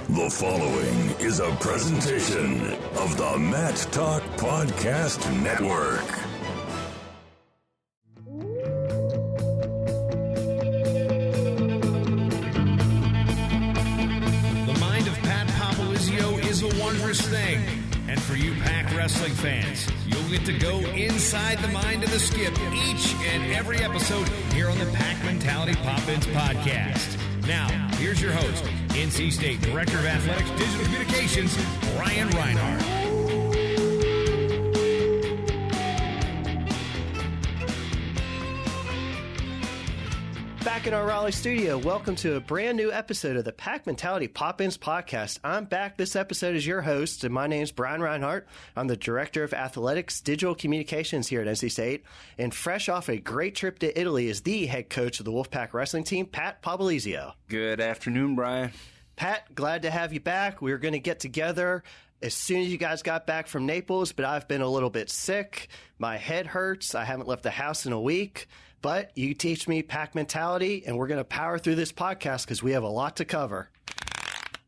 The following is a presentation of the Matt Talk Podcast Network. The mind of Pat Popolizio is a wondrous thing. And for you Pac wrestling fans, you'll get to go inside the mind of the Skip each and every episode here on the Pac Mentality Pop-Ins podcast. Now, here's your host, NC State Director of Athletics Digital Communications, Brian Reinhardt. Back in our Raleigh studio, welcome to a brand new episode of the Pac Mentality Pop-Ins podcast. I'm back. This episode is your host, and my name is Brian Reinhardt. I'm the Director of Athletics Digital Communications here at NC State, and fresh off a great trip to Italy is the head coach of the Wolfpack wrestling team, Pat Popolizio. Good afternoon, Brian. Pat, glad to have you back. We were going to get together as soon as you guys got back from Naples, but I've been a little bit sick. My head hurts. I haven't left the house in a week. But you teach me Pac mentality, and we're going to power through this podcast because we have a lot to cover.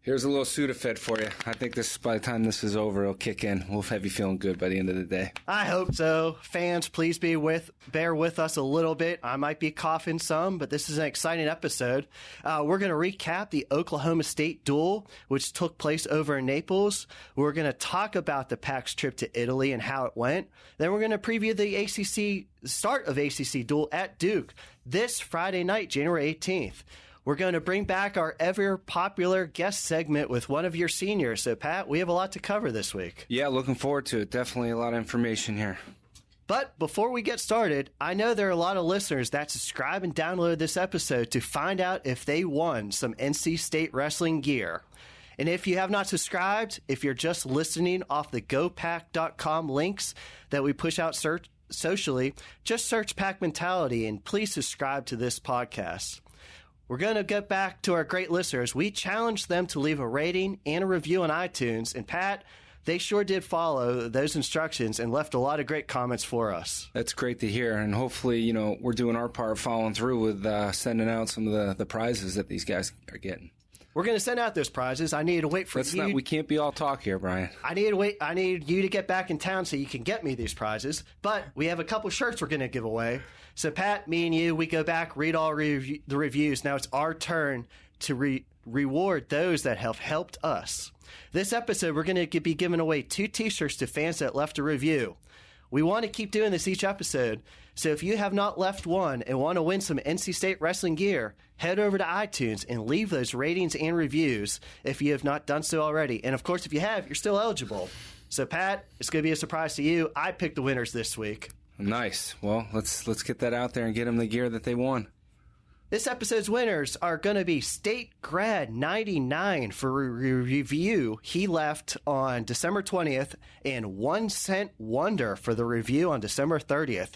Here's a little Sudafed for you. I think by the time this is over, it'll kick in. We'll have you feeling good by the end of the day. I hope so. Fans, please bear with us a little bit. I might be coughing some, but this is an exciting episode. We're going to recap the Oklahoma State duel, which took place over in Naples. We're going to talk about the Pac's trip to Italy and how it went. Then we're going to preview the start of ACC duel at Duke this Friday night, January 18th. We're going to bring back our ever popular guest segment with one of your seniors. So, Pat, we have a lot to cover this week. Yeah, looking forward to it. Definitely a lot of information here. But before we get started, I know there are a lot of listeners that subscribe and download this episode to find out if they won some NC State wrestling gear. And if you have not subscribed, if you're just listening off the gopac.com links that we push out socially, just search Pac Mentality and please subscribe to this podcast. We're going to get back to our great listeners. We challenged them to leave a rating and a review on iTunes. And Pat, they sure did follow those instructions and left a lot of great comments for us. That's great to hear. And hopefully, we're doing our part following through with sending out some of the prizes that these guys are getting. We're going to send out those prizes. I need to wait for you. We can't be all talk here, Brian. I need you to get back in town so you can get me these prizes. But we have a couple shirts we're going to give away. So, Pat, me and you, we go back, read all the reviews. Now it's our turn to reward those that have helped us. This episode, we're going to be giving away 2 T-shirts to fans that left a review. We want to keep doing this each episode, so if you have not left one and want to win some NC State wrestling gear, head over to iTunes and leave those ratings and reviews if you have not done so already. And of course, if you have, you're still eligible. So Pat, it's going to be a surprise to you. I picked the winners this week. Nice. Well, let's get that out there and get them the gear that they won. This episode's winners are going to be State Grad 99 for a review he left on December 20th and 1 Cent Wonder for the review on December 30th.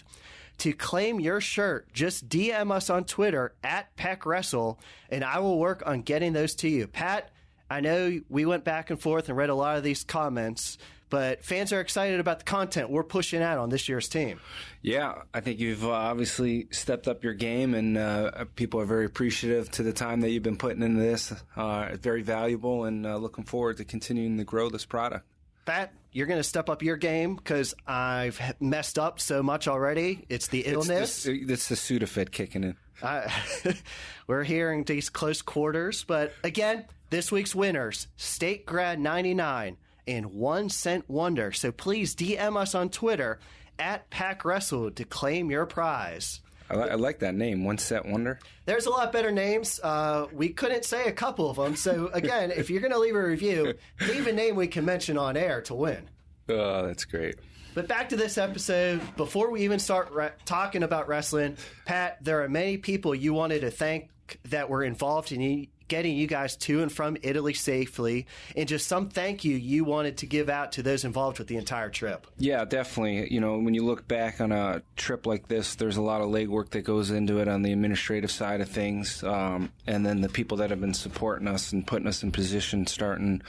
To claim your shirt, just DM us on Twitter at PacWrestle, and I will work on getting those to you. Pat, I know we went back and forth and read a lot of these comments, but fans are excited about the content we're pushing out on this year's team. Yeah, I think you've obviously stepped up your game, and people are very appreciative to the time that you've been putting into this. It's very valuable, and looking forward to continuing to grow this product. Pat, you're going to step up your game because I've messed up so much already. It's the illness. It's the Sudafed kicking in. We're hearing these close quarters, but again, this week's winners, State Grad 99 and 1 Cent Wonder. So please DM us on Twitter at PacWrestle to claim your prize. I like that name, 1 Cent Wonder. There's a lot better names. We couldn't say a couple of them. So again, if you're going to leave a review, leave a name we can mention on air to win. Oh, that's great. But back to this episode. Before we even start talking about wrestling, Pat, there are many people you wanted to thank that were involved in getting you guys to and from Italy safely, and just some thank you wanted to give out to those involved with the entire trip. Yeah, definitely. When you look back on a trip like this, there's a lot of legwork that goes into it on the administrative side of things, and then the people that have been supporting us and putting us in position, starting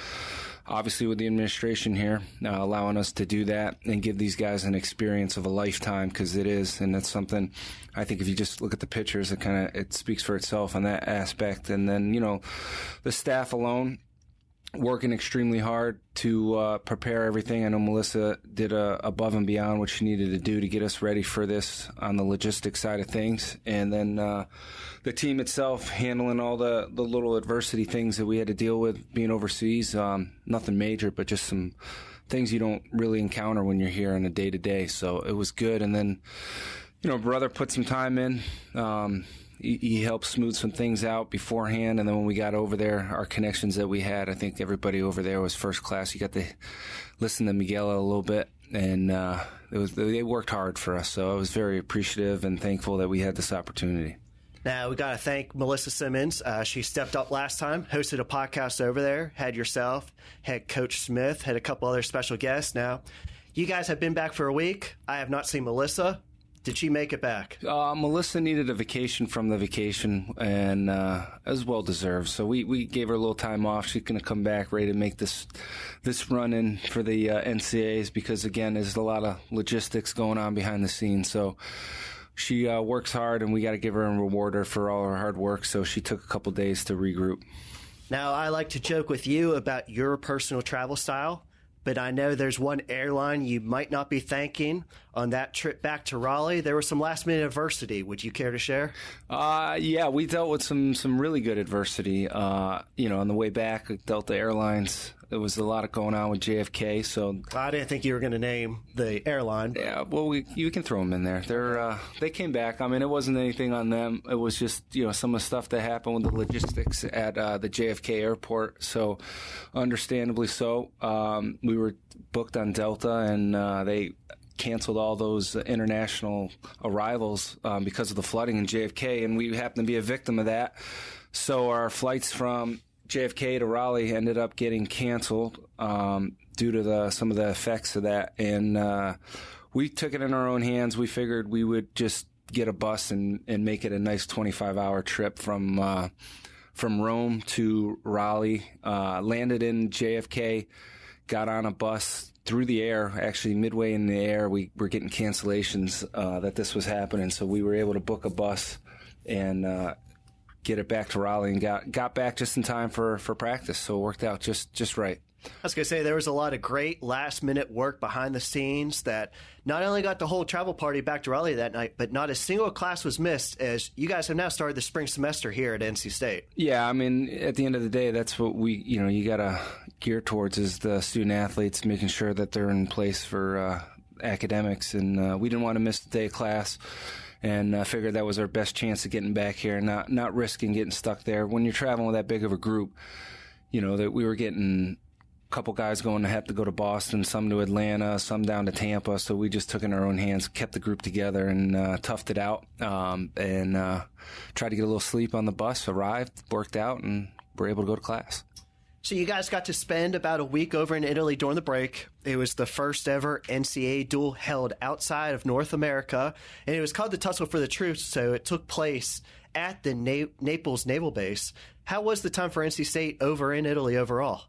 obviously with the administration here, allowing us to do that and give these guys an experience of a lifetime, because it is, and that's something I think if you just look at the pictures, it speaks for itself on that aspect. And then, the staff alone, working extremely hard to prepare everything. I know Melissa did above and beyond what she needed to do to get us ready for this on the logistics side of things. And then the team itself handling all the little adversity things that we had to deal with being overseas. Nothing major, but just some things you don't really encounter when you're here on a day-to-day. So it was good. And then, brother put some time in. He helped smooth some things out beforehand, and then when we got over there, our connections that we had, I think everybody over there was first class. You got to listen to Miguel a little bit, and they worked hard for us, so I was very appreciative and thankful that we had this opportunity. Now, we got to thank Melissa Simmons. She stepped up last time, hosted a podcast over there, had yourself, had Coach Smith, had a couple other special guests. Now, you guys have been back for a week. I have not seen Melissa. Did she make it back? Melissa needed a vacation from the vacation, and it was well-deserved. So we gave her a little time off. She's going to come back ready to make this run in for the NCAAs because, again, there's a lot of logistics going on behind the scenes. So she works hard, and we got to give her and reward her for all her hard work. So she took a couple days to regroup. Now, I like to joke with you about your personal travel style, but I know there's one airline you might not be thanking on that trip back to Raleigh. There was some last-minute adversity. Would you care to share? Yeah, we dealt with some really good adversity. On the way back, Delta Airlines, there was a lot going on with JFK. So I didn't think you were going to name the airline. Yeah, well, you can throw them in there. They came back. I mean, it wasn't anything on them. It was just some of the stuff that happened with the logistics at the JFK airport. So, understandably so, we were booked on Delta, and they canceled all those international arrivals because of the flooding in JFK, and we happened to be a victim of that. So our flights from JFK to Raleigh ended up getting canceled due to some of the effects of that, and we took it in our own hands. We figured we would just get a bus and make it a nice 25-hour trip from Rome to Raleigh, landed in JFK, got on a bus through the air. Actually, midway in the air, we were getting cancellations that this was happening, so we were able to book a bus and get it back to Raleigh, and got back just in time for practice, so it worked out just right. I was going to say, there was a lot of great last-minute work behind the scenes that not only got the whole travel party back to Raleigh that night, but not a single class was missed, as you guys have now started the spring semester here at NC State. Yeah, I mean, at the end of the day, that's what you got to gear towards is the student-athletes, making sure that they're in place for academics, and we didn't want to miss a day of class. And I figured that was our best chance of getting back here and not risking getting stuck there. When you're traveling with that big of a group, that we were getting a couple guys going to have to go to Boston, some to Atlanta, some down to Tampa. So we just took it in our own hands, kept the group together, and toughed it out, and tried to get a little sleep on the bus, arrived, worked out, and were able to go to class. So you guys got to spend about a week over in Italy during the break. It was the first ever NCAA duel held outside of North America, and it was called the Tussle for the Truth, so it took place at the Naples Naval Base. How was the time for NC State over in Italy overall?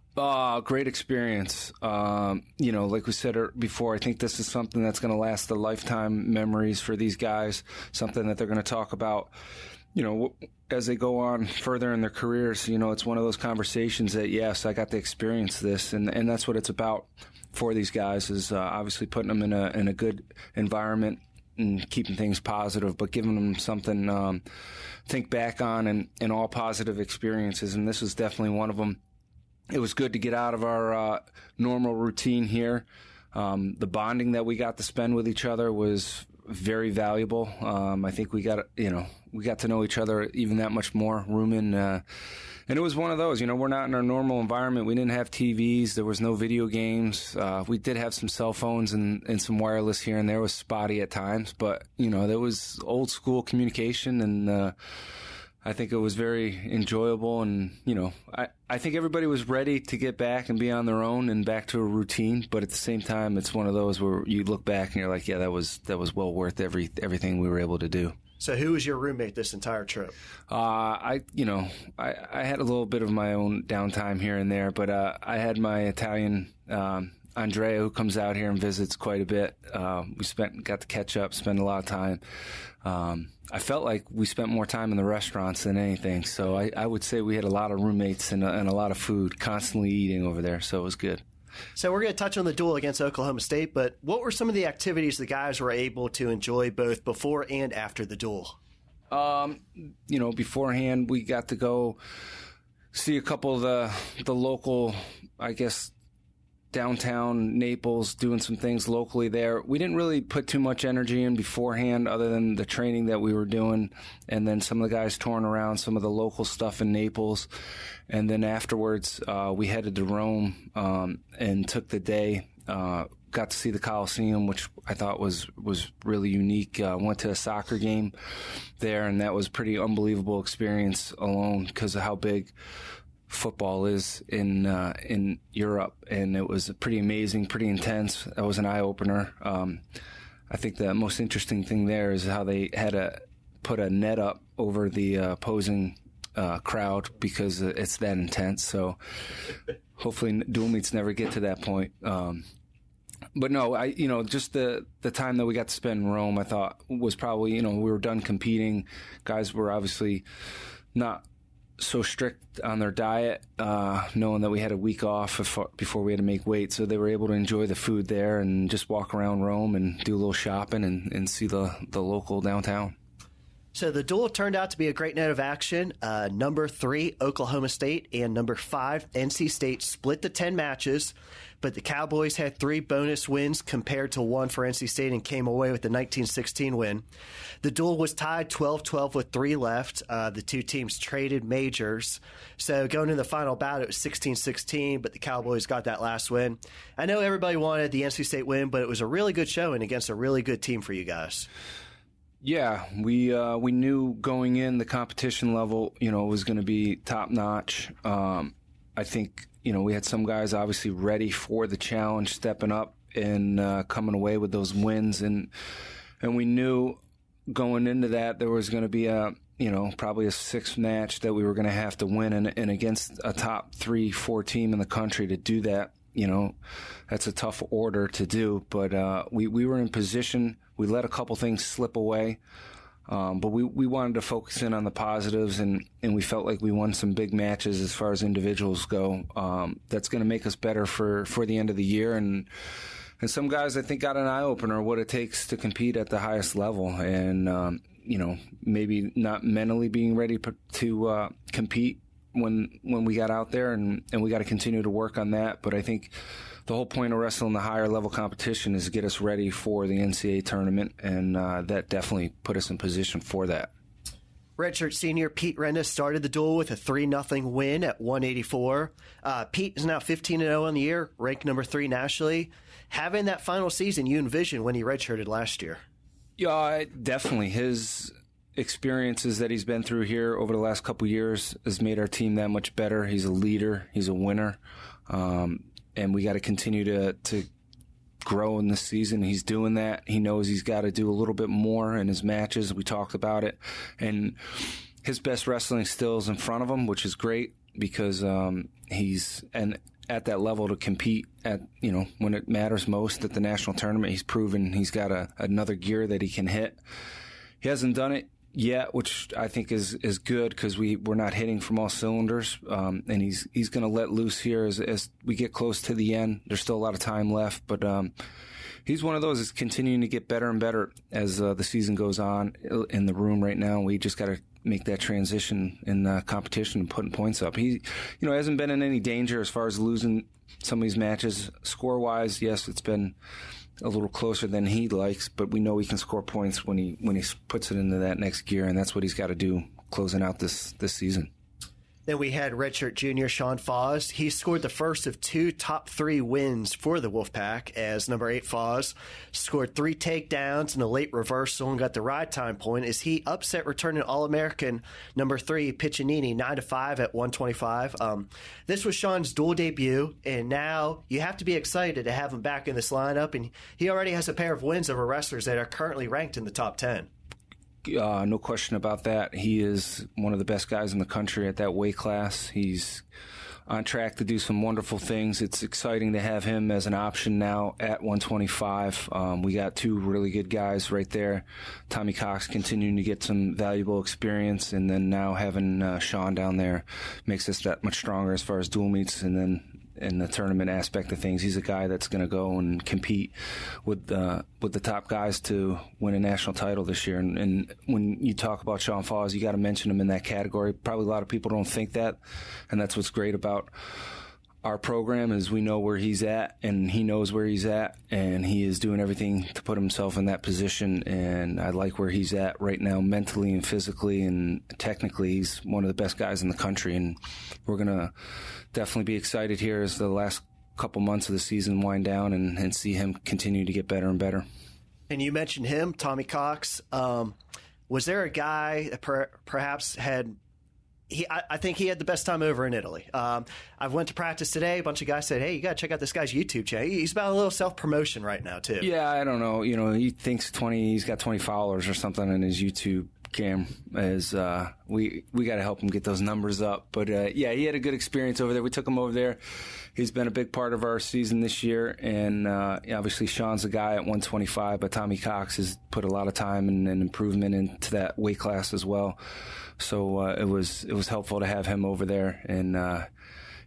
Great experience. Like we said before, I think this is something that's going to last a lifetime memories for these guys, something that they're going to talk about as they go on further in their careers. It's one of those conversations that, yes, I got to experience this, and that's what it's about for these guys, is obviously putting them in a good environment and keeping things positive, but giving them something to think back on and all positive experiences, and this was definitely one of them. It was good to get out of our normal routine here. The bonding that we got to spend with each other was very valuable. I think we got to know each other even that much more, rooming. And it was one of those, we're not in our normal environment. We didn't have TVs. There was no video games. We did have some cell phones and some wireless here and there. Was spotty at times, but, there was old school communication, and I think it was very enjoyable. And, I think everybody was ready to get back and be on their own and back to a routine. But at the same time, it's one of those where you look back and you're like, yeah, that was well worth everything we were able to do. So who was your roommate this entire trip? I had a little bit of my own downtime here and there, but I had my Italian Andrea, who comes out here and visits quite a bit. Got to catch up, spend a lot of time. I felt like we spent more time in the restaurants than anything. So I would say we had a lot of roommates and a lot of food, constantly eating over there. So it was good. So we're going to touch on the duel against Oklahoma State, but what were some of the activities the guys were able to enjoy both before and after the duel? Beforehand, we got to go see a couple of the local, I guess, downtown Naples, doing some things locally there. We didn't really put too much energy in beforehand other than the training that we were doing, and then some of the guys touring around some of the local stuff in Naples. And then afterwards, we headed to Rome and took the day. Got to see the Coliseum, which I thought was really unique. Went to a soccer game there, and that was a pretty unbelievable experience alone because of how big football is in Europe, and it was pretty amazing, pretty intense. That was an eye-opener. I think the most interesting thing there is how they had to put a net up over the opposing crowd because it's that intense. So hopefully dual meets never get to that point. But no, just the time that we got to spend in Rome, I thought was probably, we were done competing. Guys were obviously not so strict on their diet, knowing that we had a week off before we had to make weight. So they were able to enjoy the food there and just walk around Rome and do a little shopping and see the local downtown. So the duel turned out to be a great night of action. Number 3, Oklahoma State, and number 5, NC State split the 10 matches, but the Cowboys had 3 bonus wins compared to 1 for NC State and came away with the 19-16 win. The duel was tied 12-12 with 3 left. The two teams traded majors. So going into the final bout, it was 16-16, but the Cowboys got that last win. I know everybody wanted the NC State win, but it was a really good showing against a really good team for you guys. Yeah, we knew going in the competition level, was going to be top notch. I think, we had some guys obviously ready for the challenge, stepping up and coming away with those wins, and we knew going into that there was going to be probably a 6th match that we were going to have to win, and against a top 3-4 team in the country to do that. That's a tough order to do, but we were in position. We let a couple things slip away, but we wanted to focus in on the positives, and we felt like we won some big matches as far as individuals go. That's going to make us better for the end of the year, and some guys I think got an eye-opener what it takes to compete at the highest level, and maybe not mentally being ready to compete when we got out there, and we got to continue to work on that. But I think the whole point of wrestling the higher level competition is to get us ready for the NCAA tournament, and that definitely put us in position for that. Redshirt senior Pete Renda started the duel with a 3-0 win at 184. Pete is now 15-0 on the year, ranked number 3 nationally. Having that final season you envisioned when he redshirted last year. Yeah, definitely. His experiences that he's been through here over the last couple of years has made our team that much better. He's a leader. He's a winner. And we got to continue to grow in this season. He's doing that. He knows he's got to do a little bit more in his matches. We talked about it. And his best wrestling still is in front of him, which is great because he's at that level to compete at, when it matters most at the national tournament. He's proven he's got another gear that he can hit. He hasn't done it yet, which I think is good because we're not hitting from all cylinders, and he's going to let loose here as we get close to the end. There's still a lot of time left, but he's one of those that's continuing to get better and better as the season goes on in the room right now. We just got to make that transition in the competition and putting points up. He, hasn't been in any danger as far as losing some of these matches. Score-wise, yes, it's been a little closer than he likes, but we know he can score points when he puts it into that next gear, and that's what he's got to do closing out this season. Then we had redshirt junior Sean Foss. He scored the first of 2 top 3 wins for the Wolfpack as number 8 Foss scored 3 takedowns and a late reversal and got the ride time point as he upset returning All-American number 3 Piccinini 9-5 at 125. This was Sean's dual debut, and now you have to be excited to have him back in this lineup, and he already has a pair of wins over wrestlers that are currently ranked in the top 10. No question about that. He is one of the best guys in the country at that weight class. He's on track to do some wonderful things. It's exciting to have him as an option now at 125. We got two really good guys right there. Tommy Cox continuing to get some valuable experience, and then now having Sean down there makes us that much stronger as far as dual meets, and then in the tournament aspect of things. He's a guy that's going to go and compete with the top guys to win a national title this year. And when you talk about Sean Falls, you got to mention him in that category. Probably a lot of people don't think that, and that's what's great about our program is we know where he's at, and he knows where he's at, and he is doing everything to put himself in that position. And I like where he's at right now, mentally and physically and technically. He's one of the best guys in the country, and we're going to definitely be excited here as the last couple months of the season wind down and see him continue to get better and better. And you mentioned him, Tommy Cox. Was there a guy that perhaps had I think he had the best time over in Italy. I went to practice today. A bunch of guys said, hey, you got to check out this guy's YouTube channel. He's about a little self-promotion right now, too. Yeah, I don't know. He thinks he's got 20 followers or something on his YouTube cam. We got to help him get those numbers up. But, yeah, he had a good experience over there. We took him over there. He's been a big part of our season this year. And obviously Sean's a guy at 125, but Tommy Cox has put a lot of time and improvement into that weight class as well. So it was helpful to have him over there, and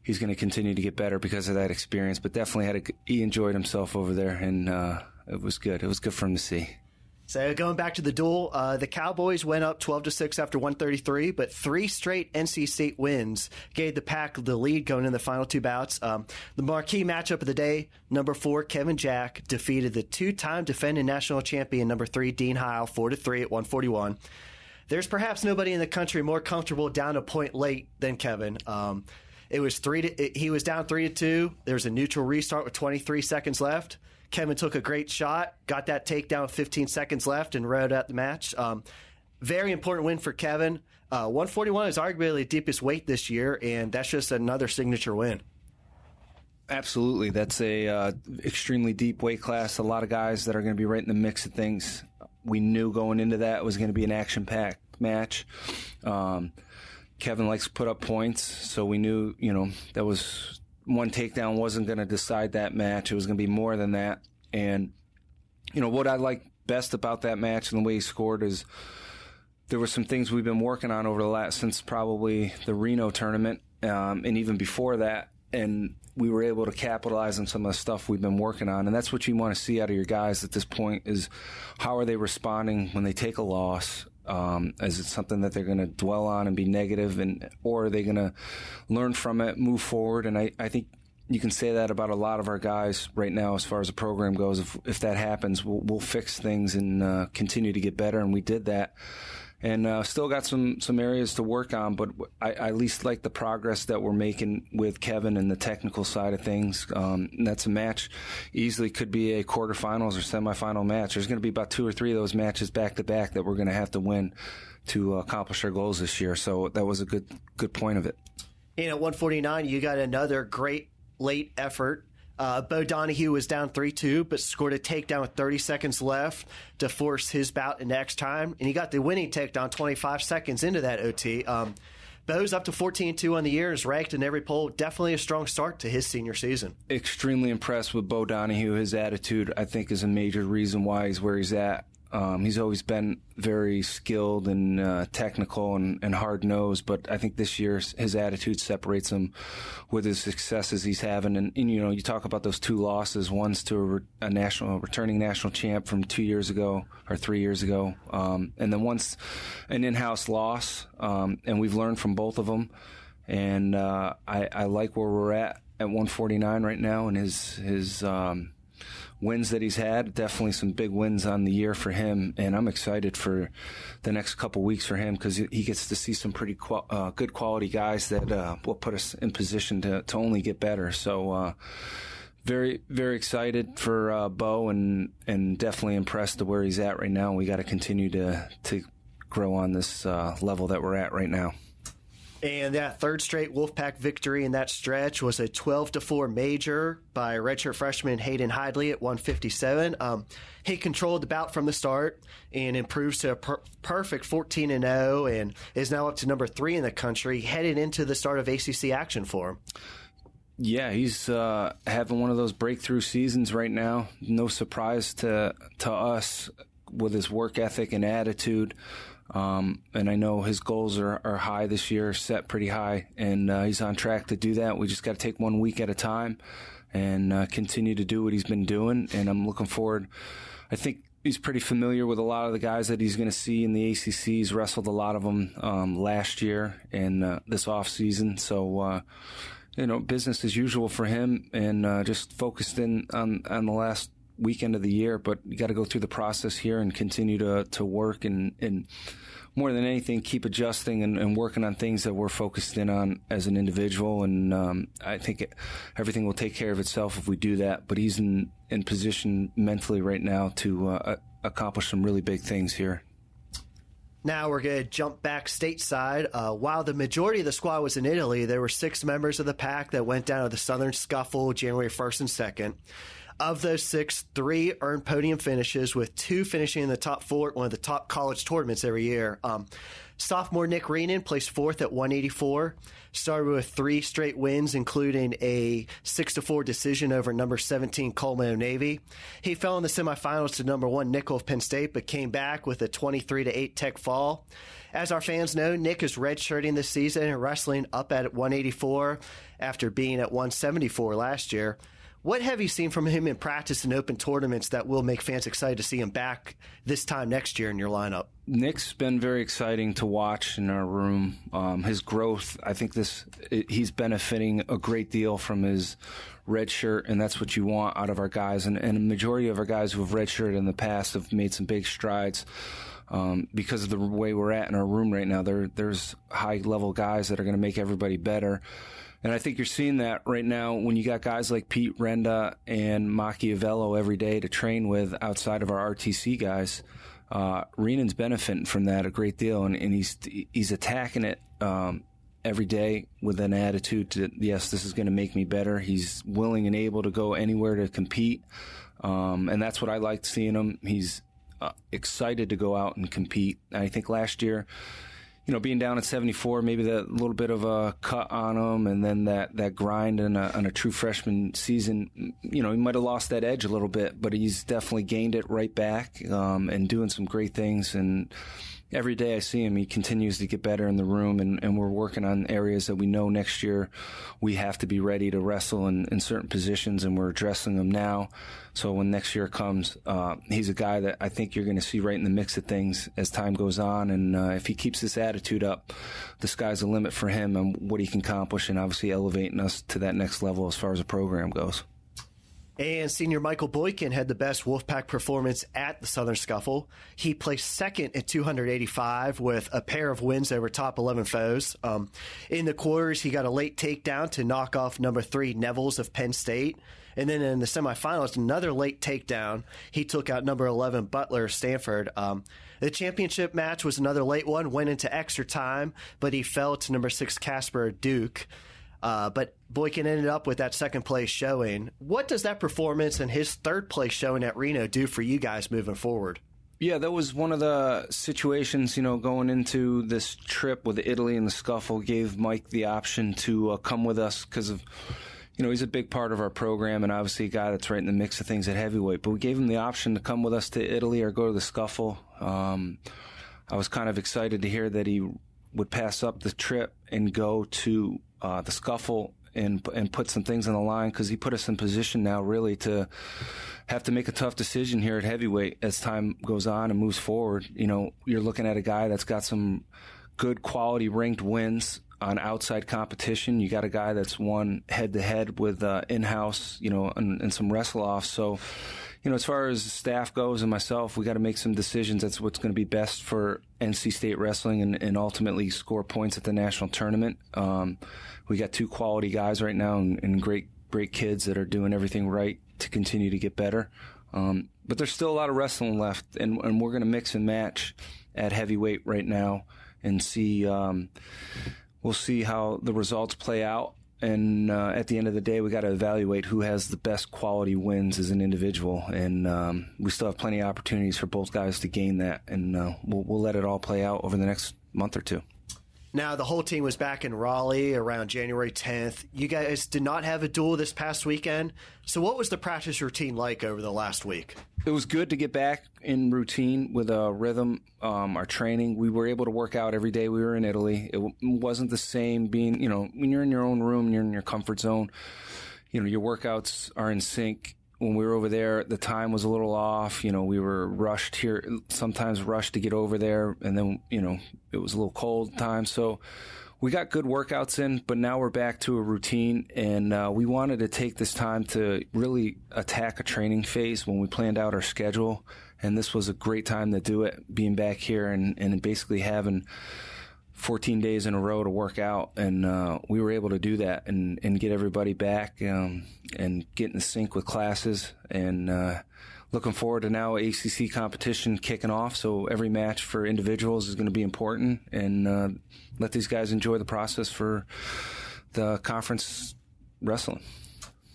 he's going to continue to get better because of that experience. But definitely he enjoyed himself over there, and it was good. It was good for him to see. So going back to the duel, the Cowboys went up 12-6 after 133, but 3 straight NC State wins gave the Pack the lead going in the final 2 bouts. The marquee matchup of the day, number 4 Kevin Jack defeated the 2-time defending national champion number 3 Dean Heil 4-3 at 141. There's perhaps nobody in the country more comfortable down a point late than Kevin. He was down 3-2. There was a neutral restart with 23 seconds left. Kevin took a great shot, got that takedown with 15 seconds left, and rode out the match. Very important win for Kevin. 141 is arguably the deepest weight this year, and that's just another signature win. Absolutely. That's a extremely deep weight class. A lot of guys that are going to be right in the mix of things. We knew going into that it was going to be an action-packed match. Kevin likes to put up points, so we knew, that was one takedown wasn't going to decide that match. It was going to be more than that. And, what I like best about that match and the way he scored is there were some things we've been working on over the last, since probably the Reno tournament, and even before that. And we were able to capitalize on some of the stuff we've been working on. And that's what you want to see out of your guys at this point is how are they responding when they take a loss? Is it something that they're going to dwell on and be negative, or are they going to learn from it, move forward? And I think you can say that about a lot of our guys right now as far as the program goes. If that happens, we'll fix things and continue to get better, and we did that. And still got some areas to work on, but I at least like the progress that we're making with Kevin and the technical side of things. And that's a match easily could be a quarterfinals or semifinal match. There's going to be about 2 or 3 of those matches back-to-back that we're going to have to win to accomplish our goals this year. So that was a good point of it. At 149, you got another great late effort. Beau Donahue was down 3-2, but scored a takedown with 30 seconds left to force his bout into extra time. And he got the winning takedown 25 seconds into that OT. Beau's up to 14-2 on the year, is ranked in every poll. Definitely a strong start to his senior season. Extremely impressed with Beau Donahue. His attitude, I think, is a major reason why he's where he's at. He's always been very skilled and technical and hard-nosed, but I think this year his attitude separates him with his successes he's having. And you talk about those 2 losses. One's to a returning national champ from 2 years ago or 3 years ago, and then one's an in-house loss. And we've learned from both of them. And I like where we're at 149 right now, and his wins that he's had, definitely some big wins on the year for him, and I'm excited for the next couple weeks for him because he gets to see some pretty good quality guys that will put us in position to only get better. So very, very excited for Beau and definitely impressed to where he's at right now. We got to continue to grow on this level that we're at right now. And that third straight Wolfpack victory in that stretch was a 12-4 major by redshirt freshman Hayden Hidley at 157. He controlled the bout from the start and improves to a perfect 14-0 and is now up to number 3 in the country, headed into the start of ACC action for him. Yeah, he's having one of those breakthrough seasons right now. No surprise to us with his work ethic and attitude. And I know his goals are high this year, set pretty high, and he's on track to do that. We just got to take 1 week at a time and continue to do what he's been doing, and I'm looking forward. I think he's pretty familiar with a lot of the guys that he's going to see in the ACC. He's wrestled a lot of them last year and this off season, so business as usual for him, and just focused in on the last weekend of the year. But you got to go through the process here and continue to work and more than anything, keep adjusting and working on things that we're focused in on as an individual. And I think everything will take care of itself if we do that. But he's in position mentally right now to accomplish some really big things here. Now we're going to jump back stateside. While the majority of the squad was in Italy, there were 6 members of the pack that went down to the Southern Scuffle January 1st and 2nd. Of those 6, 3 earned podium finishes, with 2 finishing in the top 4 at one of the top college tournaments every year. Sophomore Nick Reenan placed 4th at 184, started with 3 straight wins, including a 6-4 decision over number 17 Coleman Navy. He fell in the semifinals to number 1 Nickel of Penn State, but came back with a 23-8 tech fall. As our fans know, Nick is redshirting this season and wrestling up at 184 after being at 174 last year. What have you seen from him in practice and open tournaments that will make fans excited to see him back this time next year in your lineup? Nick's been very exciting to watch in our room. His growth, I think he's benefiting a great deal from his red shirt, and that's what you want out of our guys. And a majority of our guys who have redshirted in the past have made some big strides. Because of the way we're at in our room right now, there's high-level guys that are going to make everybody better. And I think you're seeing that right now when you got guys like Pete Renda and Machiavello every day to train with outside of our RTC guys. Reenan's benefiting from that a great deal, and he's attacking it every day with an attitude to, yes, this is going to make me better. He's willing and able to go anywhere to compete, and that's what I liked seeing him. He's excited to go out and compete. And I think last year, being down at 74, maybe that little bit of a cut on him, and then that grind on a true freshman season, he might have lost that edge a little bit, but he's definitely gained it right back, and doing some great things. And every day I see him, he continues to get better in the room, and we're working on areas that we know next year we have to be ready to wrestle in certain positions, and we're addressing them now. So when next year comes, he's a guy that I think you're going to see right in the mix of things as time goes on. And if he keeps this attitude up, the sky's the limit for him and what he can accomplish, and obviously elevating us to that next level as far as the program goes. And senior Michael Boykin had the best Wolfpack performance at the Southern Scuffle. He placed 2nd at 285 with a pair of wins over top 11 foes. In the quarters, he got a late takedown to knock off number 3 Nevels of Penn State. And then in the semifinals, another late takedown. He took out number 11 Butler of Stanford. The championship match was another late one, went into extra time, but he fell to number 6 Casper Duke. But Boykin ended up with that second place showing. What does that performance and his third place showing at Reno do for you guys moving forward? Yeah, that was one of the situations, going into this trip with Italy and the Scuffle, gave Mike the option to come with us because of, he's a big part of our program and obviously a guy that's right in the mix of things at heavyweight. But we gave him the option to come with us to Italy or go to the Scuffle. I was kind of excited to hear that he would pass up the trip and go to the Scuffle and put some things on the line, because he put us in position now really to have to make a tough decision here at heavyweight as time goes on and moves forward. You're looking at a guy that's got some good quality ranked wins on outside competition. You got a guy that's won head-to-head with in-house, and some wrestle-offs. So, as far as the staff goes and myself, we got to make some decisions. That's what's going to be best for NC State wrestling and ultimately score points at the national tournament. We got 2 quality guys right now and great kids that are doing everything right to continue to get better. But there's still a lot of wrestling left, and we're going to mix and match at heavyweight right now and see we'll see how the results play out. And at the end of the day, we got to evaluate who has the best quality wins as an individual. And we still have plenty of opportunities for both guys to gain that. And we'll let it all play out over the next month or two. Now, the whole team was back in Raleigh around January 10th. You guys did not have a duel this past weekend. So what was the practice routine like over the last week? It was good to get back in routine with a rhythm, our training. We were able to work out every day we were in Italy. It wasn't the same being, when you're in your own room, you're in your comfort zone, your workouts are in sync. When we were over there, the time was a little off. We were rushed here, sometimes rushed to get over there. And then, it was a little cold time. So we got good workouts in, but now we're back to a routine. And we wanted to take this time to really attack a training phase when we planned out our schedule. And this was a great time to do it, being back here and basically having 14 days in a row to work out, and we were able to do that and get everybody back and get in sync with classes, and looking forward to now ACC competition kicking off. So every match for individuals is going to be important, and let these guys enjoy the process for the conference wrestling.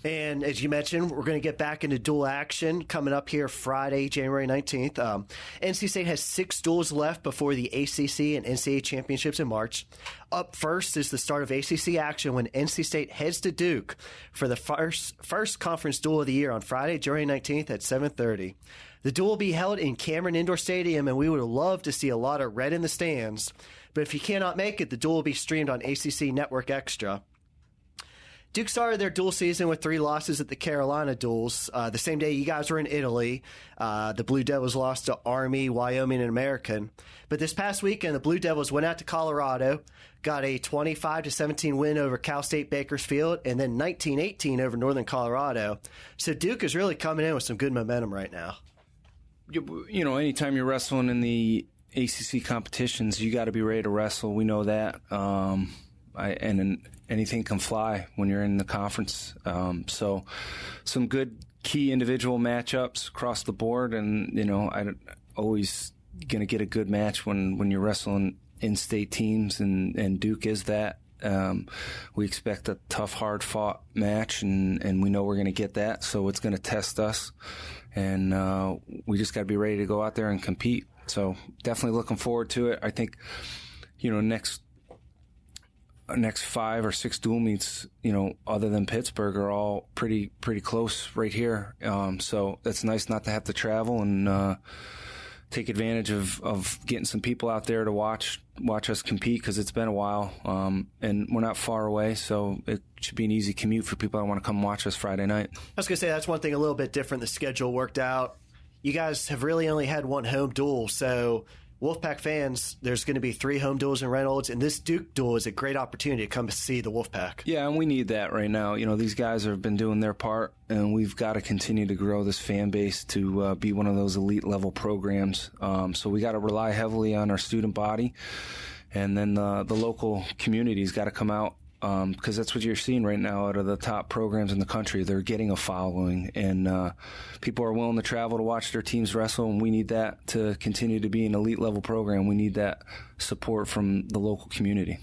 And as you mentioned, we're going to get back into dual action coming up here Friday, January 19th. NC State has 6 duels left before the ACC and NCAA championships in March. Up first is the start of ACC action when NC State heads to Duke for the first conference duel of the year on Friday, January 19th at 7:30. The duel will be held in Cameron Indoor Stadium, and we would love to see a lot of red in the stands. But if you cannot make it, the duel will be streamed on ACC Network Extra. Duke started their duel season with 3 losses at the Carolina duels. The same day you guys were in Italy, the Blue Devils lost to Army, Wyoming, and American. But this past weekend, the Blue Devils went out to Colorado, got a 25-17 win over Cal State Bakersfield, and then 19-18 over Northern Colorado. So Duke is really coming in with some good momentum right now. Anytime you're wrestling in the ACC competitions, you got to be ready to wrestle. We know that. Anything can fly when you're in the conference. So some good key individual matchups across the board. And, I'm always going to get a good match when you're wrestling in-state teams, and Duke is that. We expect a tough, hard-fought match, and we know we're going to get that. So it's going to test us. And we just got to be ready to go out there and compete. So definitely looking forward to it. I think, next 5 or 6 dual meets, other than Pittsburgh, are all pretty close right here. So it's nice not to have to travel and take advantage of getting some people out there to watch us compete, because it's been a while, and we're not far away, so it should be an easy commute for people that want to come watch us Friday night. I was going to say that's one thing a little bit different. The schedule worked out. You guys have really only had 1 home duel, so Wolfpack fans, there's going to be 3 home duels in Reynolds, and this Duke duel is a great opportunity to come see the Wolfpack. Yeah, and we need that right now. These guys have been doing their part, and we've got to continue to grow this fan base to be one of those elite-level programs. So we got to rely heavily on our student body, and then the local community's got to come out, because that's what you're seeing right now out of the top programs in the country. They're getting a following, and people are willing to travel to watch their teams wrestle, and we need that to continue to be an elite-level program. We need that support from the local community.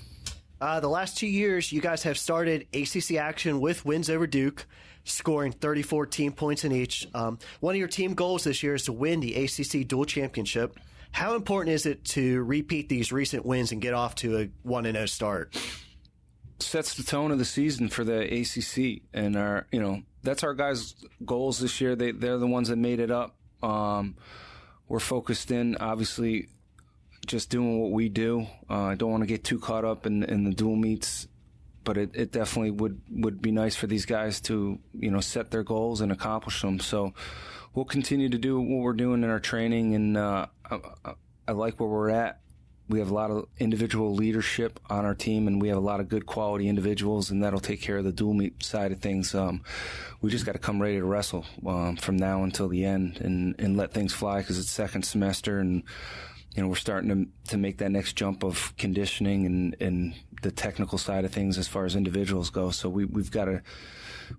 The last 2 years, you guys have started ACC action with wins over Duke, scoring 34 team points in each. One of your team goals this year is to win the ACC dual championship. How important is it to repeat these recent wins and get off to a 1-0 start? Sets the tone of the season for the ACC, and that's our guys' goals this year. They're the ones that made it up. We're focused in, obviously, just doing what we do. I don't want to get too caught up in the dual meets, but it definitely would be nice for these guys to set their goals and accomplish them. So we'll continue to do what we're doing in our training, and I like where we're at. We have a lot of individual leadership on our team, and we have a lot of good quality individuals, and that'll take care of the dual meet side of things. We just got to come ready to wrestle from now until the end and let things fly, because it's second semester, and we're starting to make that next jump of conditioning and the technical side of things as far as individuals go. So we've got to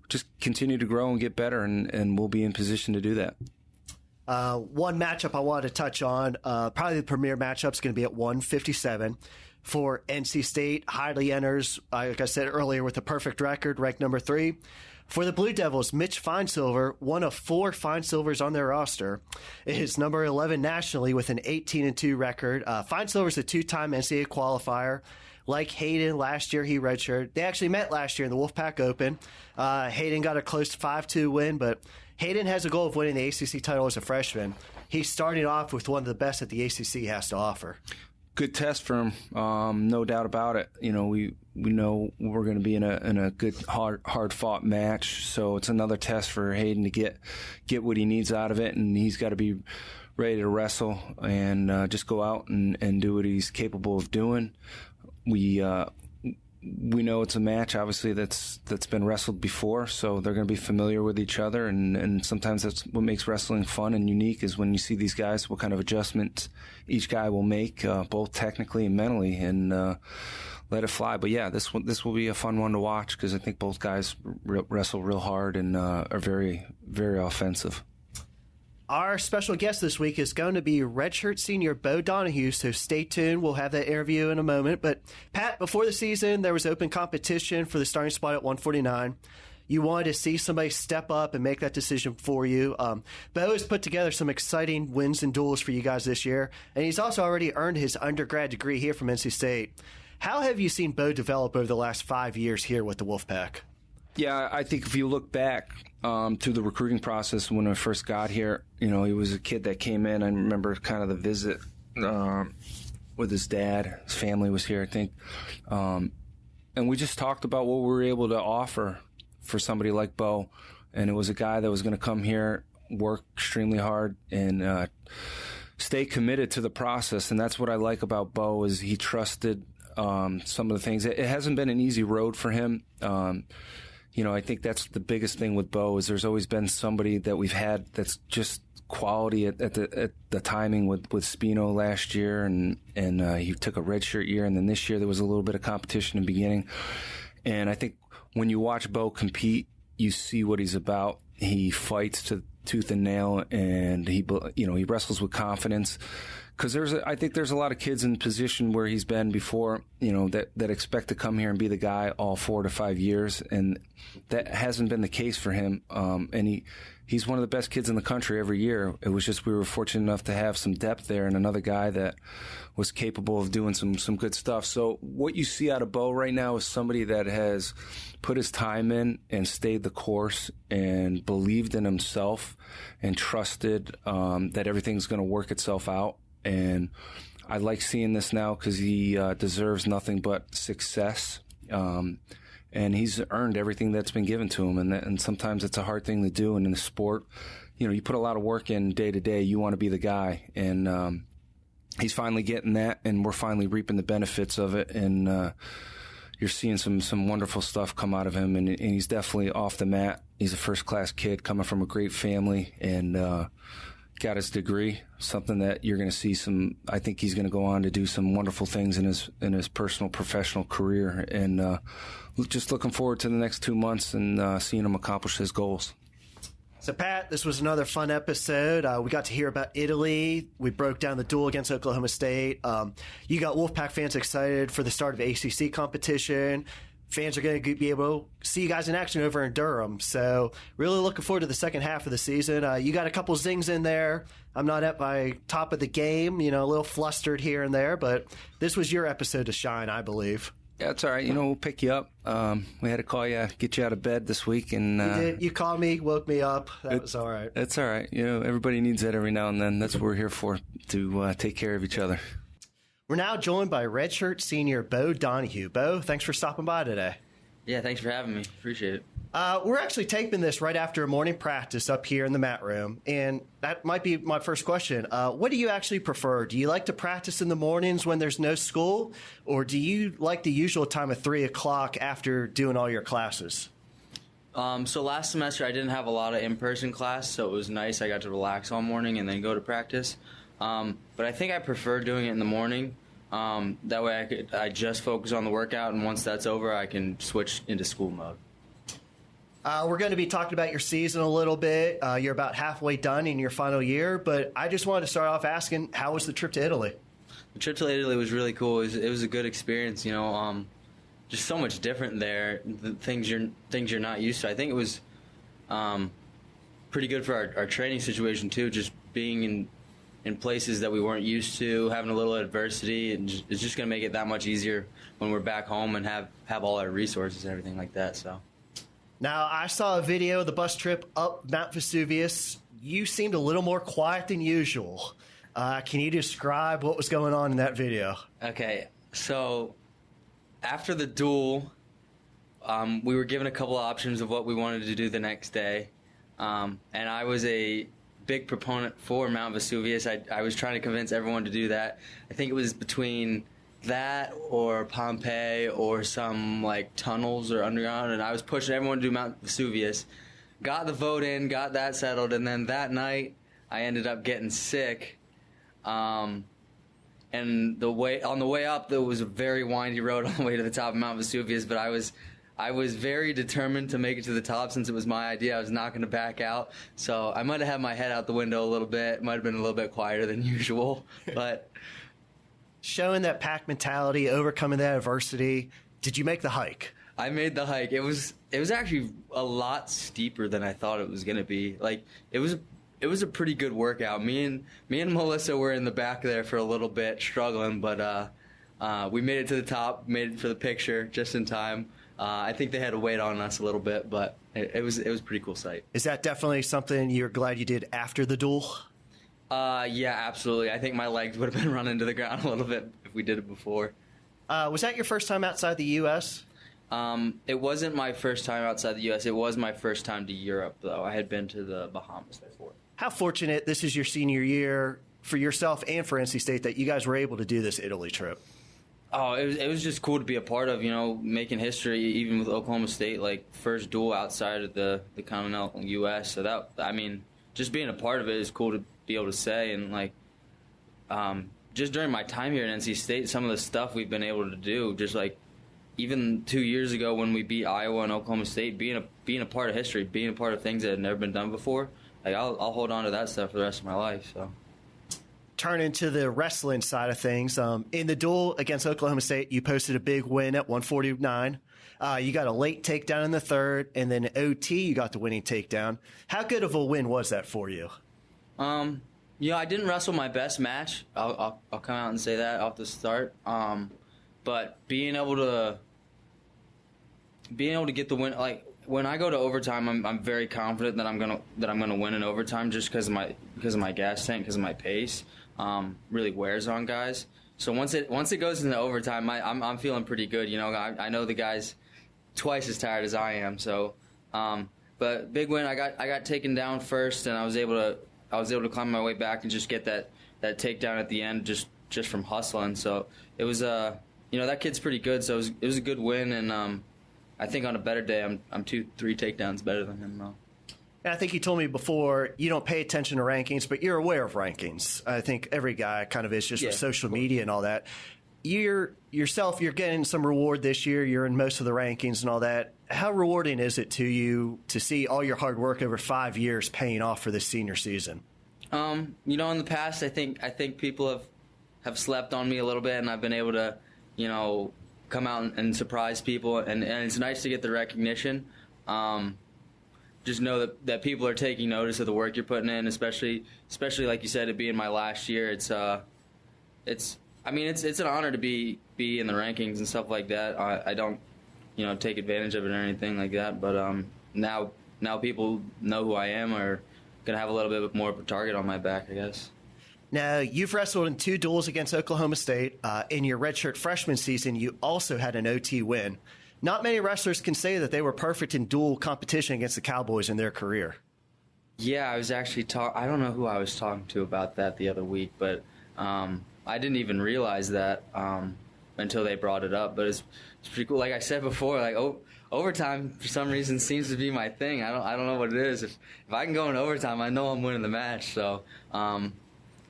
just continue to grow and get better, and we'll be in position to do that. One matchup I wanted to touch on, probably the premier matchup is going to be at 157. for NC State. Highly enters, like I said earlier, with a perfect record, ranked number 3. For the Blue Devils, Mitch Finesilver, one of 4 Finesilvers on their roster, is number 11 nationally with an 18-2 record. Finesilver's a 2-time NCAA qualifier. Like Hayden, last year he redshirted. They actually met last year in the Wolfpack Open. Hayden got a close 5-2 win, but Hayden has a goal of winning the ACC title as a freshman. He's starting off with one of the best that the ACC has to offer. Good test for him, no doubt about it. You know, we know we're going to be in a good hard fought match, so it's another test for Hayden to get what he needs out of it, and he's got to be ready to wrestle and just go out and do what he's capable of doing. We know it's a match, obviously, that's been wrestled before, so they're going to be familiar with each other, and sometimes that's what makes wrestling fun and unique is when you see these guys, what kind of adjustments each guy will make, both technically and mentally, and let it fly. But yeah, this will be a fun one to watch because I think both guys wrestle real hard and are very, very offensive. Our special guest this week is going to be redshirt senior Beau Donahue, so stay tuned. We'll have that interview in a moment. But, Pat, before the season, there was open competition for the starting spot at 149. You wanted to see somebody step up and make that decision for you. Beau has put together some exciting wins and duels for you guys this year, and he's also already earned his undergrad degree here from NC State. How have you seen Beau develop over the last 5 years here with the Wolfpack? Yeah, I think if you look back to the recruiting process when I first got here, you know, he was a kid that came in. I remember kind of the visit with his dad. His family was here, I think. And we just talked about what we were able to offer for somebody like Beau. And it was a guy that was going to come here, work extremely hard, and stay committed to the process. And that's what I like about Beau is he trusted some of the things. It hasn't been an easy road for him. You know, I think that's the biggest thing with Beau is there's always been somebody that we've had that's just quality at the timing with Spino last year, and he took a redshirt year, and then this year there was a little bit of competition in the beginning. And I think when you watch Beau compete, you see what he's about. He fights to tooth and nail, and he wrestles with confidence. Because I think there's a lot of kids in position where he's been before, you know, that expect to come here and be the guy all 4 to 5 years, and that hasn't been the case for him. And he's one of the best kids in the country every year. It was just we were fortunate enough to have some depth there and another guy that was capable of doing some good stuff. So what you see out of Beau right now is somebody that has put his time in and stayed the course and believed in himself and trusted that everything's going to work itself out. And I like seeing this now because he deserves nothing but success. And he's earned everything that's been given to him. And sometimes it's a hard thing to do. And in the sport, you know, you put a lot of work in day to day. You want to be the guy. And he's finally getting that. And we're finally reaping the benefits of it. And you're seeing some wonderful stuff come out of him. And he's definitely off the mat. He's a first-class kid coming from a great family. And got his degree, something that you're going to see I think he's going to go on to do some wonderful things in his personal, professional career. And just looking forward to the next 2 months and seeing him accomplish his goals. So, Pat, this was another fun episode. We got to hear about Italy. We broke down the duel against Oklahoma State. You got Wolfpack fans excited for the start of ACC competition. Fans are going to be able to see you guys in action over in Durham. So really looking forward to the second half of the season. You got a couple zings in there. I'm not at my top of the game, you know, a little flustered here and there, but this was your episode to shine, I believe. Yeah, it's all right. You know, we'll pick you up. We had to call you, get you out of bed this week. And you did. You called me, woke me up. That was all right. It's all right. You know, everybody needs that every now and then. That's what we're here for, to take care of each other. We're now joined by redshirt senior Beau Donahue. Beau, thanks for stopping by today. Yeah, thanks for having me. Appreciate it. We're actually taping this right after a morning practice up here in the mat room, and that might be my first question. What do you actually prefer? Do you like to practice in the mornings when there's no school, or do you like the usual time of 3 o'clock after doing all your classes? So last semester I didn't have a lot of in-person class, so it was nice. I got to relax all morning and then go to practice. But I think I prefer doing it in the morning. That way I just focus on the workout, and once that's over, I can switch into school mode. We're going to be talking about your season a little bit. You're about halfway done in your final year, but I just wanted to start off asking, how was the trip to Italy? The trip to Italy was really cool. It was a good experience, just so much different there. The things you're not used to. I think it was pretty good for our training situation too. Just being in places that we weren't used to, having a little adversity, and it's just going to make it that much easier when we're back home and have all our resources and everything like that. So. Now, I saw a video of the bus trip up Mount Vesuvius. You seemed a little more quiet than usual. Can you describe what was going on in that video? Okay, so after the duel, we were given a couple of options of what we wanted to do the next day, and I was a big proponent for Mount Vesuvius. I was trying to convince everyone to do that. I think it was between that or Pompeii or some like tunnels or underground, and I was pushing everyone to do Mount Vesuvius. Got the vote in, got that settled, and then that night I ended up getting sick. And on the way up, there was a very windy road on the way to the top of Mount Vesuvius, but I was very determined to make it to the top since it was my idea. I was not going to back out, so I might have had my head out the window a little bit. Might have been a little bit quieter than usual, but showing that pack mentality, overcoming that adversity. Did you make the hike? I made the hike. It was actually a lot steeper than I thought it was going to be. Like it was a pretty good workout. Me and Melissa were in the back there for a little bit, struggling, but we made it to the top, made it for the picture just in time. I think they had to wait on us a little bit, but it was a pretty cool sight. Is that definitely something you're glad you did after the duel? Yeah, absolutely. I think my legs would have been running to the ground a little bit if we did it before. Was that your first time outside the U.S.? It wasn't my first time outside the U.S. It was my first time to Europe, though. I had been to the Bahamas before. How fortunate this is your senior year for yourself and for NC State that you guys were able to do this Italy trip. Oh, it was just cool to be a part of, making history, even with Oklahoma State, like first duel outside of the continental U.S. So just being a part of it is cool to be able to say. And just during my time here at NC State, some of the stuff we've been able to do, just like even 2 years ago when we beat Iowa and Oklahoma State, being a part of history, being a part of things that had never been done before, like I'll hold on to that stuff for the rest of my life. So. Turn into the wrestling side of things. In the duel against Oklahoma State, you posted a big win at 149. You got a late takedown in the third, and then OT, you got the winning takedown. How good of a win was that for you? I didn't wrestle my best match. I'll come out and say that off the start. But being able to get the win, like when I go to overtime, I'm very confident that I'm gonna win in overtime just because of my gas tank, because of my pace. Really wears on guys. So once it goes into overtime, I'm feeling pretty good. I know the guys twice as tired as I am. So, but big win. I got taken down first, and I was able to climb my way back and just get that takedown at the end just from hustling. So it was that kid's pretty good. So it was a good win, and I think on a better day, I'm 2-3 takedowns better than him now. And I think you told me before you don't pay attention to rankings, but you're aware of rankings. I think every guy kind of is just with social media and all that. You're getting some reward this year. You're in most of the rankings and all that. How rewarding is it to you to see all your hard work over 5 years paying off for this senior season? In the past, I think people have slept on me a little bit, and I've been able to, come out and surprise people, and it's nice to get the recognition. Just know that people are taking notice of the work you're putting in, especially like you said, it being my last year. It's an honor to be in the rankings and stuff like that. I don't, take advantage of it or anything like that. But now people know who I am, are gonna have a little bit more of a target on my back, I guess. Now, you've wrestled in 2 duels against Oklahoma State. In your redshirt freshman season, you also had an OT win. Not many wrestlers can say that they were perfect in dual competition against the Cowboys in their career. Yeah, I was actually I don't know who I was talking to about that the other week, but I didn't even realize that until they brought it up. But it's pretty cool. Like I said before, overtime for some reason seems to be my thing. I don't know what it is. If I can go in overtime, I know I'm winning the match. So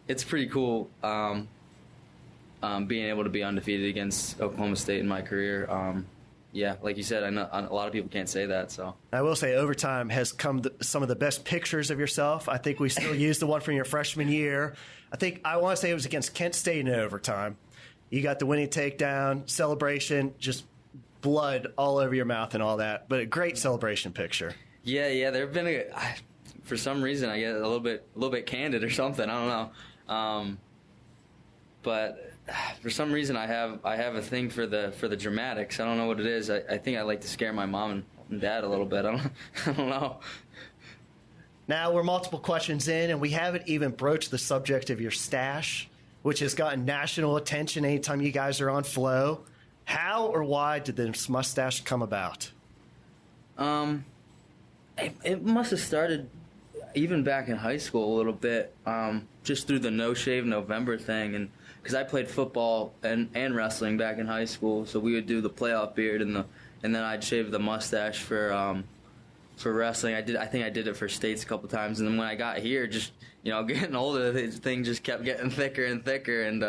it's pretty cool being able to be undefeated against Oklahoma State in my career. yeah, like you said, I know a lot of people can't say that. So I will say overtime has come some of the best pictures of yourself. I think we still use the one from your freshman year. I want to say it was against Kent State in overtime. You got the winning takedown, celebration, just blood all over your mouth and all that. But a great celebration picture. Yeah. There have been for some reason I get a little bit candid or something. I don't know. But for some reason I have a thing for the dramatics. I don't know what it is. I think I like to scare my mom and dad a little bit. I don't know. Now we're multiple questions in, and we haven't even broached the subject of your stash, which has gotten national attention anytime you guys are on Flow. How or why did this mustache come about? It must have started even back in high school a little bit, just through the No Shave November thing, and because I played football and wrestling back in high school, so we would do the playoff beard and then I'd shave the mustache for wrestling. I think I did it for states a couple times, and then when I got here, just getting older, the thing just kept getting thicker and thicker, and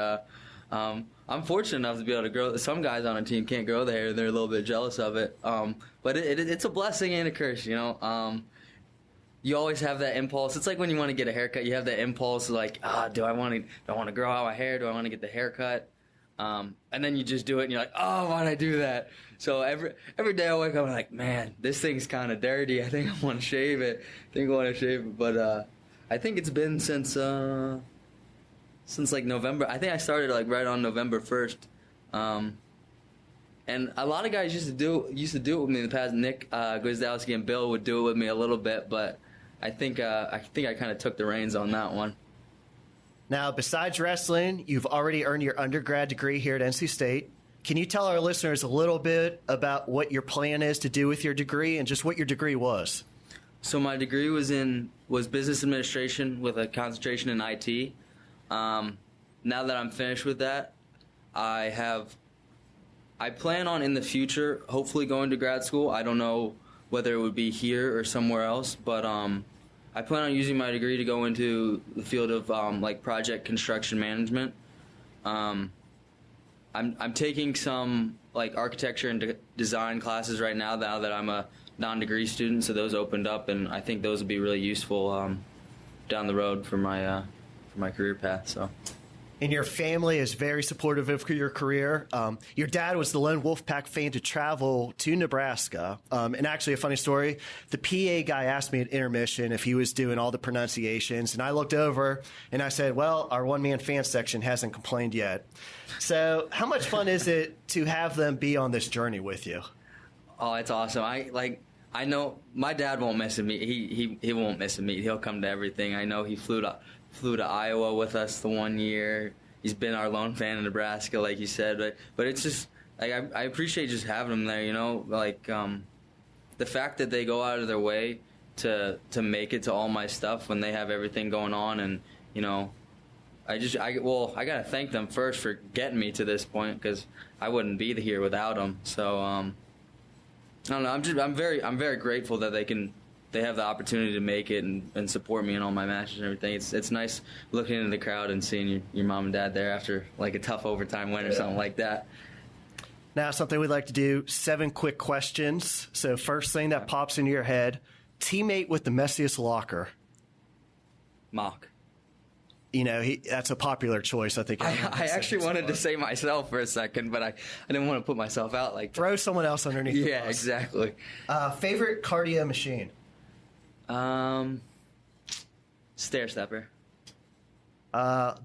I'm fortunate enough to be able to grow. Some guys on a team can't grow the hair; they're a little bit jealous of it. But it's a blessing and a curse, You always have that impulse. It's like when you want to get a haircut, you have that impulse like, do I want to grow out my hair? Do I want to get the haircut? And then you just do it, and you're like, oh, why'd I do that? So every day I wake up, I'm like, man, this thing's kind of dirty. I think I want to shave it. But I think it's been since like November. I think I started like right on November 1st. And a lot of guys used to do it with me in the past. Nick Gwizdowski and Bill would do it with me a little bit, but I think I kind of took the reins on that one. Now, besides wrestling, you've already earned your undergrad degree here at NC State. Can you tell our listeners a little bit about what your plan is to do with your degree and just what your degree was? So my degree was business administration with a concentration in IT. Now that I'm finished with that, I plan on in the future hopefully going to grad school. I don't know whether it would be here or somewhere else, but I plan on using my degree to go into the field of like project construction management. I'm taking some like architecture and design classes right now that I'm a non-degree student, so those opened up, and I think those will be really useful down the road for my career path. So. And your family is very supportive of your career. Your dad was the lone Wolfpack fan to travel to Nebraska. And actually, a funny story, the PA guy asked me at intermission if he was doing all the pronunciations. And I looked over and I said, well, our one-man fan section hasn't complained yet. So how much fun is it to have them be on this journey with you? Oh, it's awesome. I know my dad won't miss a meet. He won't miss a meet. He'll come to everything. I know he flew to Iowa with us the one year. He's been our lone fan in Nebraska, like you said. But it's just like I appreciate just having him there. The fact that they go out of their way to make it to all my stuff when they have everything going on, and I gotta thank them first for getting me to this point, because I wouldn't be here without them. So I don't know. I'm very grateful that they have the opportunity to make it and support me in all my matches and everything. It's nice looking into the crowd and seeing your mom and dad there after like a tough overtime win or something like that. Now, something we'd like to do, 7 quick questions. So first thing that pops into your head, teammate with the messiest locker. Mock. That's a popular choice, I think. I actually wanted to say myself for a second, but I didn't want to put myself out like that. Throw someone else underneath the bus. Yeah, exactly. Favorite cardio machine? Stair stepper.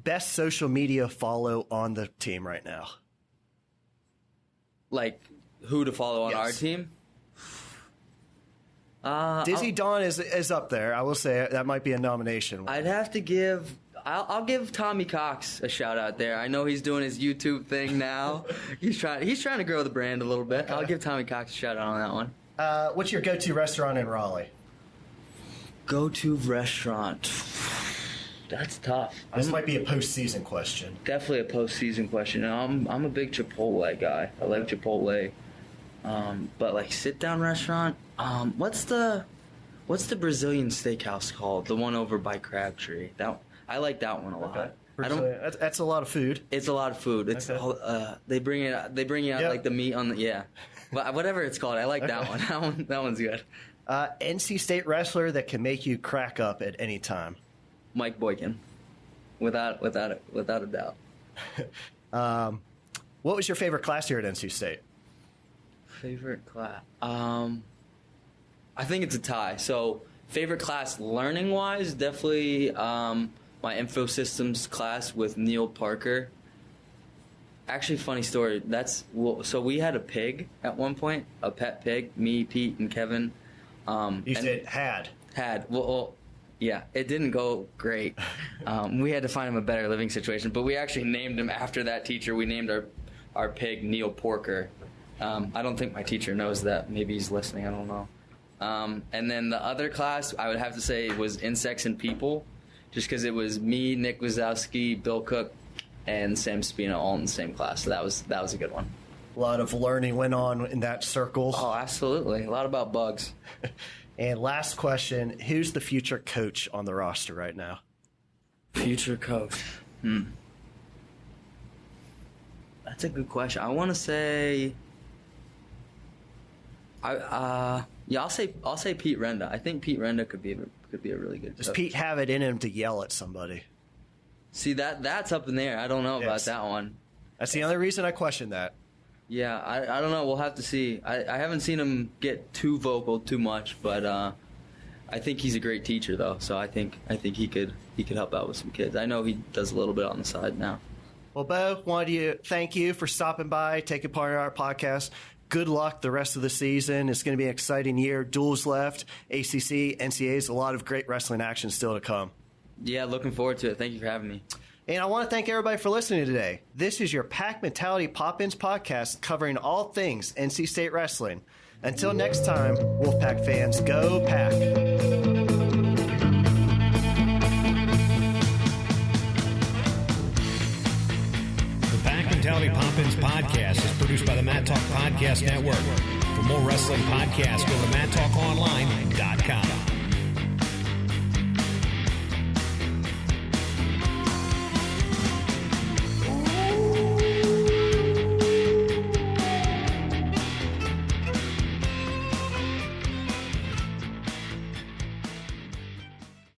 Best social media follow on the team right now? Like, who to follow on Yes. our team? Dizzy Dawn is up there. I will say that might be a nomination. I'd have to give... I'll give Tommy Cox a shout out there. I know he's doing his YouTube thing now. He's trying to grow the brand a little bit. I'll give Tommy Cox a shout out on that one. What's your go-to restaurant in Raleigh? Go-to restaurant. That's tough. This might be a postseason question. Definitely a postseason question. I'm a big Chipotle guy. I like Chipotle. But like sit-down restaurant. What's the Brazilian steakhouse called? The one over by Crabtree. I like that one a lot. Okay. That's a lot of food. It's a lot of food. It's okay. they bring you out Yep. like the meat on the Whatever it's called, I like that one. That one's good. NC State wrestler that can make you crack up at any time. Mike Boykin, without a doubt. What was your favorite class here at NC State? Favorite class? I think it's a tie. So favorite class learning wise, definitely my info systems class with Neil Parker. Actually, funny story. So we had a pig at one point, a pet pig. Me, Pete, and Kevin. You said had. Well, yeah, it didn't go great. We had to find him a better living situation, but we actually named him after that teacher. We named our pig Neil Porker. I don't think my teacher knows that. Maybe he's listening. I don't know. And then the other class, I would have to say, was Insects and People, just because it was me, Nick Wazowski, Bill Cook, and Sam Spina all in the same class. So that was a good one. A lot of learning went on in that circle. Oh, absolutely. A lot about bugs. And last question, who's the future coach on the roster right now? Future coach. That's a good question. I want to say I'll say Pete Renda. I think Pete Renda could be a really good coach. Does Pete have it in him to yell at somebody? See, that's up in the air. I don't know about that one. That's the only reason I question that. Yeah, I don't know. We'll have to see. I haven't seen him get too vocal too much, but I think he's a great teacher, though. So I think he could help out with some kids. I know he does a little bit on the side now. Well, Beau, wanted to thank you for stopping by, taking part in our podcast. Good luck the rest of the season. It's going to be an exciting year. Duels left, ACC, NCAAs, a lot of great wrestling action still to come. Yeah, looking forward to it. Thank you for having me. And I want to thank everybody for listening today. This is your Pack Mentality Pop-Ins podcast covering all things NC State wrestling. Until next time, Wolfpack fans, go Pack! The Pack Mentality Pop-Ins podcast is produced by the Mat Talk Podcast Network. For more wrestling podcasts, go to MatTalkOnline.com.